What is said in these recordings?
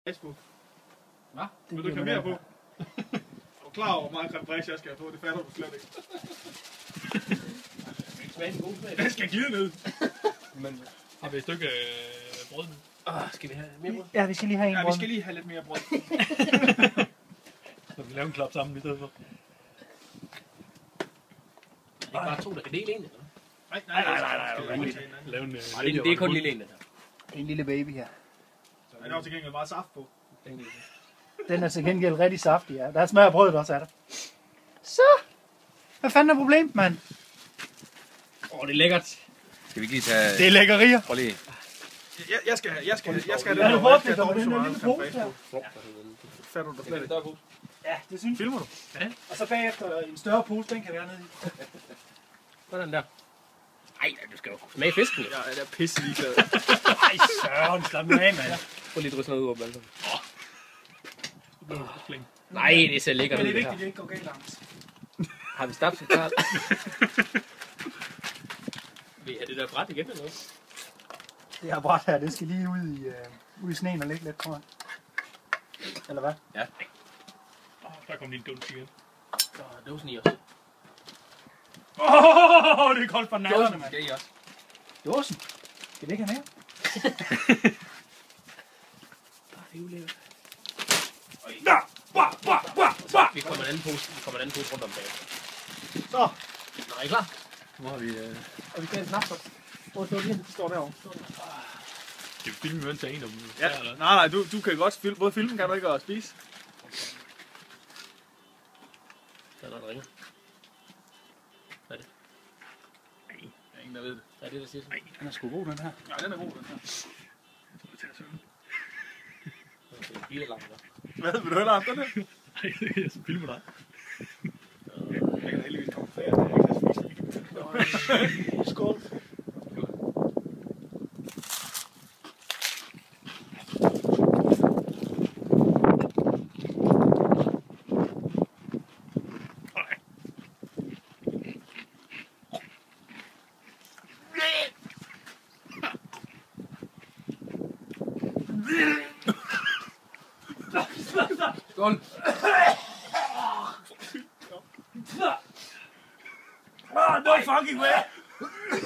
Facebook. Hvad? Vil du reklamere på? Er du klar over, hvor meget creme fraiche jeg skal have på? Det fatter du slet ikke. Den skal glide ned. Men har vi et stykke brød nu? Skal vi have mere brød? Ja, vi skal lige have en brød. Ja, vi skal lige have lidt mere brød. Så vi laver en klap sammen i stedet for. Det er bare to, der kan dele en, eller? Nej. Lave en, Det er kun lille en, der. En lille baby her. Der er jo til gengæld meget saft på. Den er til gengæld rigtig saftig, ja. Der smager brødet også af det. Så! Hvad fanden er problemet, mand? Det er lækkert. Skal vi ikke lige tage... Det er lækkerier. Prøv lige. Jeg skal have Er du den fortsat med den der lille pose her? Fatter du da slet ikke? Ja, det synes jeg. Filmer du? Ja. Og så bagefter en større pose, den kan være nede i. Sådan der. Ej, du skal jo smage fisken. Jeg er pisse ligeglad. Ej, søren, slap nu af, mand. Prøv lige at drysse noget ud af ballen. kling. Nej, det ser lækkert Men ud. det er vigtigt, at det ikke går galt, Anders. Har vi snaps, Karl? Vil I have det der bræt igen, eller noget? Det her bræt her, det skal lige ud i sneen og ligge lidt, tror jeg. Eller hvad? Ja. Der kom din duns igen. Så dåsen i os. Det er koldt for nallerne, Dåsen mand. skal I også. Dåsen? Skal vi ikke have mere? Det er ulækkert. Ja! Vi kommer en anden pose rundt om dagen. Så, Nå, er I klar? Hvor har vi... og vi skal have en snaps også. Hvor står det? Det står derovre. Det er filmen, mens jeg er en af dem. Ja, nej, du kan godt filme. Både filmen kan du ikke også spise. Der er noget, der ringer. Hvad er det? Der er ingen, der ved det. Hvad er det, der siger det? Den er sgu god, den her. Ja, den er god, den her. Det er en bilalarm, der. Hvad? Vil du høre dig den her? Nej, jeg filmer dig. Jeg kan heldigvis komme flere, der ikke kan spise. Skål. Skål! No fucking way! Det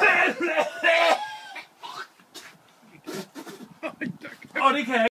kan jeg ikke.